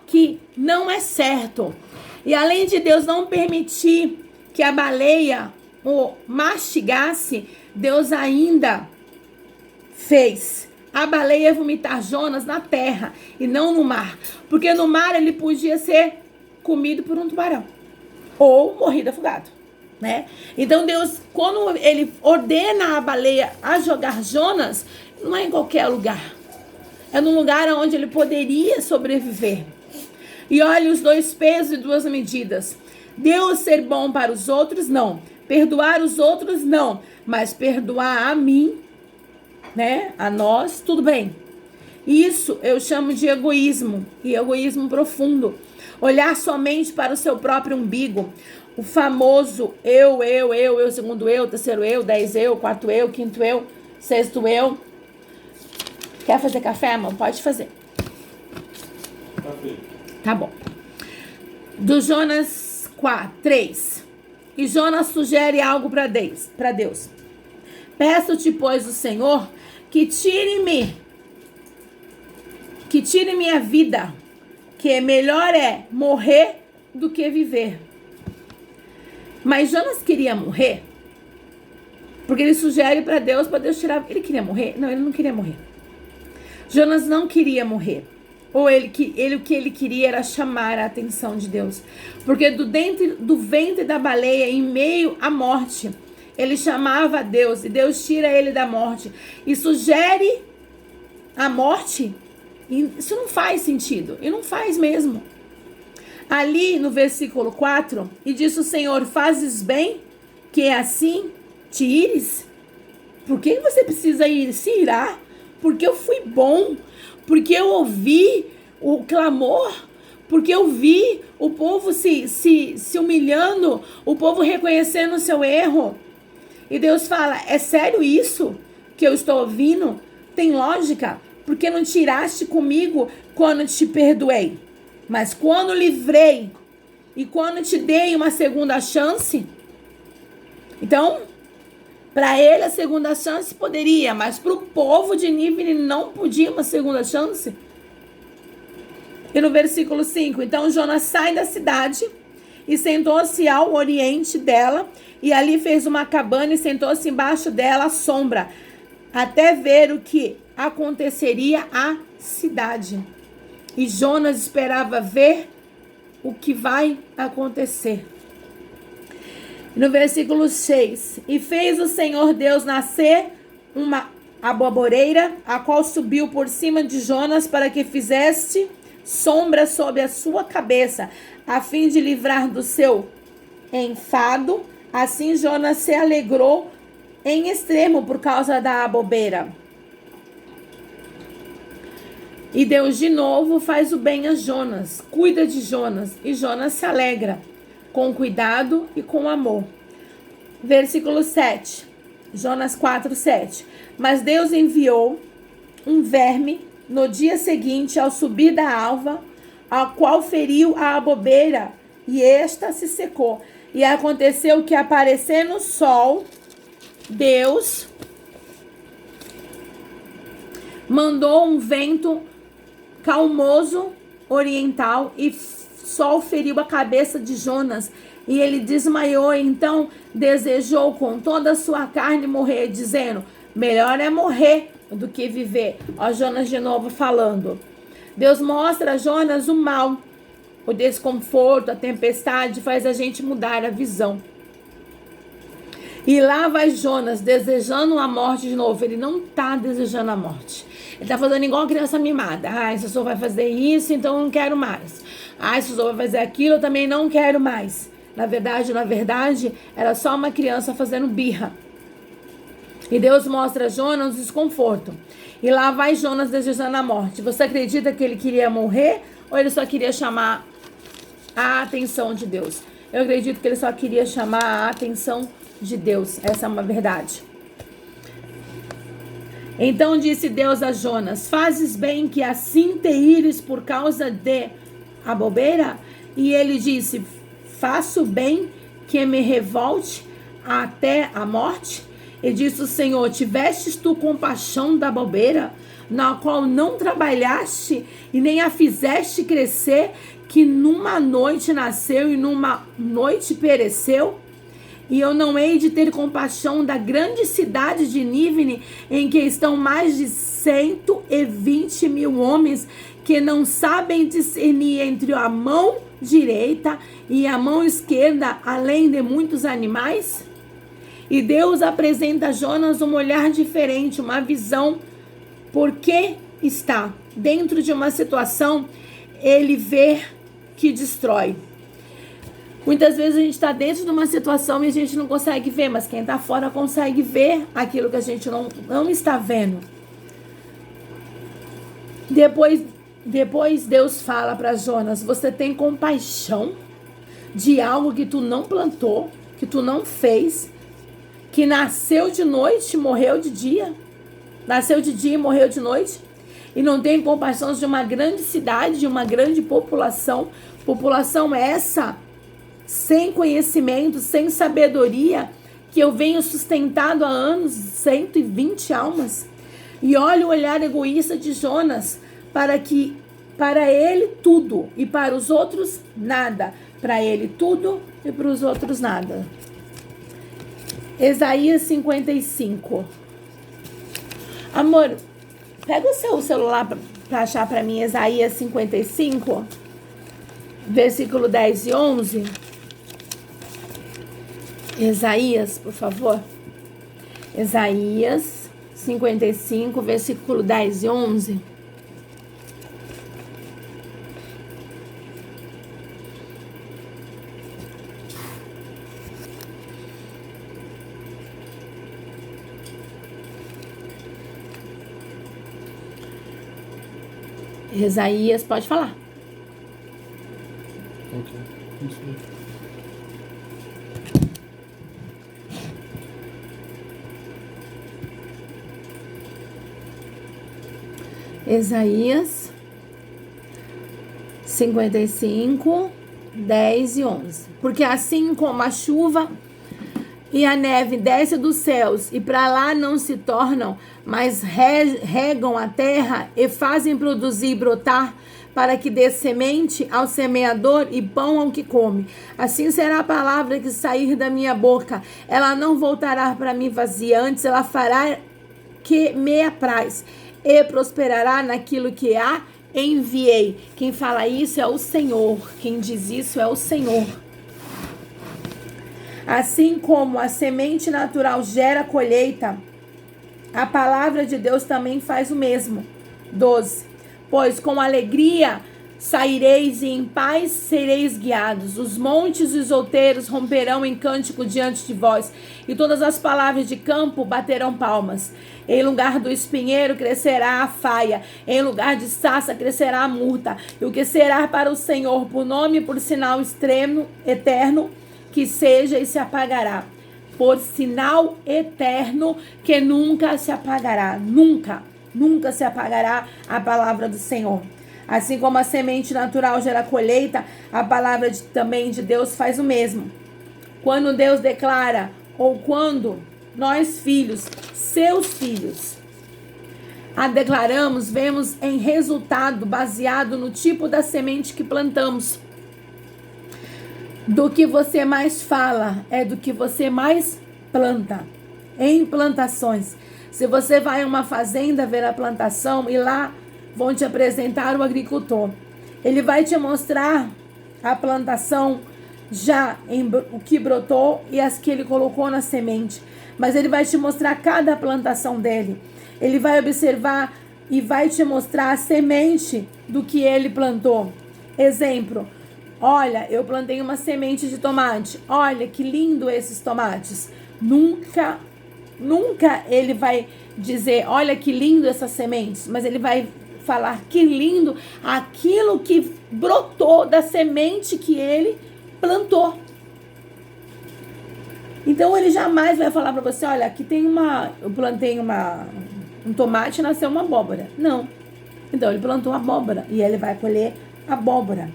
que não é certo. E além de Deus não permitir que a baleia o mastigasse, Deus ainda fez a baleia vomitar Jonas na terra e não no mar. Porque no mar ele podia ser comido por um tubarão ou morrido afogado, né? Então Deus, quando ele ordena a baleia a jogar Jonas, não é em qualquer lugar. É num lugar onde ele poderia sobreviver. E olha os 2 pesos e 2 medidas. Deus ser bom para os outros, não. Perdoar os outros, não. Mas perdoar a mim, né? A nós, tudo bem. Isso eu chamo de egoísmo. E egoísmo profundo. Olhar somente para o seu próprio umbigo. O famoso eu, segundo eu, terceiro eu, 10 eu, quarto eu, quinto eu, sexto eu. Quer fazer café, amor? Pode fazer. Café. Tá bom. Do Jonas 3. E Jonas sugere algo para Deus. Peço-te, pois, o Senhor, que tire-me a vida, que melhor é morrer do que viver. Mas Jonas queria morrer, porque ele sugere para Deus tirar. Ele queria morrer? Não, ele não queria morrer. Jonas não queria morrer. Ou o que ele queria era chamar a atenção de Deus. Porque do ventre da baleia, em meio à morte, ele chamava a Deus. E Deus tira ele da morte. E sugere a morte. E isso não faz sentido. E não faz mesmo. Ali no versículo 4, e disse o Senhor: fazes bem que assim te ires? Por que você precisa se irar? Porque eu fui bom, porque eu ouvi o clamor, porque eu vi o povo se humilhando, o povo reconhecendo o seu erro. E Deus fala: é sério isso que eu estou ouvindo? Tem lógica? Porque não tiraste comigo quando te perdoei, mas quando livrei e quando te dei uma segunda chance? Então, para ele a segunda chance poderia, mas para o povo de Nínive ele não podia uma segunda chance. E no versículo 5, então Jonas sai da cidade e sentou-se ao oriente dela, e ali fez uma cabana e sentou-se embaixo dela à sombra, até ver o que aconteceria à cidade. E Jonas esperava ver o que vai acontecer. No versículo 6, e fez o Senhor Deus nascer uma aboboreira, a qual subiu por cima de Jonas, para que fizesse sombra sobre a sua cabeça, a fim de livrar do seu enfado. Assim Jonas se alegrou em extremo por causa da abobeira. E Deus de novo faz o bem a Jonas, cuida de Jonas, e Jonas se alegra, com cuidado e com amor. Versículo 7, Jonas 4, 7. Mas Deus enviou um verme no dia seguinte, ao subir da alva, a qual feriu a abobeira, e esta se secou. E aconteceu que, aparecendo o sol, Deus mandou um vento calmoso oriental, e sol feriu a cabeça de Jonas, e ele desmaiou. Então desejou com toda a sua carne morrer, dizendo: melhor é morrer do que viver. Ó, Jonas de novo falando. Deus mostra a Jonas o mal, o desconforto, a tempestade faz a gente mudar a visão. E lá vai Jonas desejando a morte de novo. Ele não está desejando a morte. Ele está fazendo igual a criança mimada. Ah, se o senhor vai fazer isso, então eu não quero mais. Ah, se o senhor vai fazer aquilo, eu também não quero mais. Na verdade, era só uma criança fazendo birra. E Deus mostra a Jonas o desconforto. E lá vai Jonas desejando a morte. Você acredita que ele queria morrer ou ele só queria chamar a atenção de Deus? Eu acredito que ele só queria chamar a atenção de Deus. Essa é uma verdade. Então disse Deus a Jonas: fazes bem que assim te ires por causa de a bobeira? E ele disse: faço bem que me revolte até a morte? E disse o Senhor: tivestes tu compaixão da bobeira, na qual não trabalhaste e nem a fizeste crescer, que numa noite nasceu e numa noite pereceu? E eu não hei de ter compaixão da grande cidade de Nínive, em que estão mais de 120.000 homens, que não sabem discernir entre a mão direita e a mão esquerda, além de muitos animais? E Deus apresenta a Jonas um olhar diferente, uma visão, porque está dentro de uma situação, ele vê que destrói. Muitas vezes a gente está dentro de uma situação e a gente não consegue ver, mas quem está fora consegue ver aquilo que a gente não está vendo. Depois Deus fala para Jonas: você tem compaixão de algo que tu não plantou, que tu não fez, que nasceu de noite e morreu de dia? Nasceu de dia e morreu de noite? E não tem compaixão de uma grande cidade, de uma grande população? População essa sem conhecimento, sem sabedoria, que eu venho sustentado há anos, 120 almas. E olha o olhar egoísta de Jonas, para ele tudo e para os outros nada. Para ele tudo e para os outros nada. Isaías 55. Amor, pega o seu celular para achar para mim Isaías 55, versículo 10 e 11. Isaías, por favor. Isaías 55, versículo 10 e 11. Isaías, pode falar. Ok. Isso aí. Isaías 55, 10 e 11. Porque assim como a chuva e a neve desce dos céus e para lá não se tornam, mas regam a terra e fazem produzir e brotar, para que dê semente ao semeador e pão ao que come. Assim será a palavra que sair da minha boca. Ela não voltará para mim vazia, antes ela fará que me apraz e prosperará naquilo que a enviei. Quem fala isso é o Senhor. Quem diz isso é o Senhor. Assim como a semente natural gera colheita, a palavra de Deus também faz o mesmo. 12. Pois com alegria saireis e em paz sereis guiados. Os montes e os outeiros romperão em cântico diante de vós, e todas as palavras de campo baterão palmas. Em lugar do espinheiro crescerá a faia, em lugar de sarça crescerá a murta. E o que será para o Senhor por nome e por sinal extremo, eterno, que seja e se apagará. Por sinal eterno que nunca se apagará. Nunca se apagará a palavra do Senhor. Assim como a semente natural gera colheita, a palavra também de Deus faz o mesmo. Quando Deus declara, ou quando nós filhos, seus filhos, a declaramos, vemos em resultado baseado no tipo da semente que plantamos. Do que você mais fala é do que você mais planta. Em plantações. Se você vai a uma fazenda ver a plantação e lá vão te apresentar o agricultor, ele vai te mostrar a plantação já o que brotou e as que ele colocou na semente. Mas ele vai te mostrar cada plantação dele. Ele vai observar e vai te mostrar a semente do que ele plantou. Exemplo: olha, eu plantei uma semente de tomate. Olha que lindo esses tomates. Nunca ele vai dizer, olha que lindo essas sementes, mas ele vai falar que lindo aquilo que brotou da semente que ele plantou. Então ele jamais vai falar para você, olha, aqui tem eu plantei um tomate e nasceu uma abóbora. Não. Então ele plantou abóbora e ele vai colher abóbora.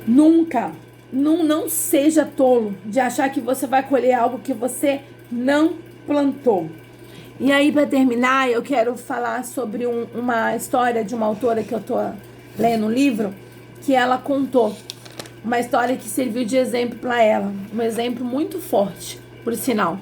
Nunca, não seja tolo de achar que você vai colher algo que você não plantou. E aí, para terminar, eu quero falar sobre uma história de uma autora que eu tô lendo um livro, que ela contou uma história que serviu de exemplo para ela, um exemplo muito forte, por sinal.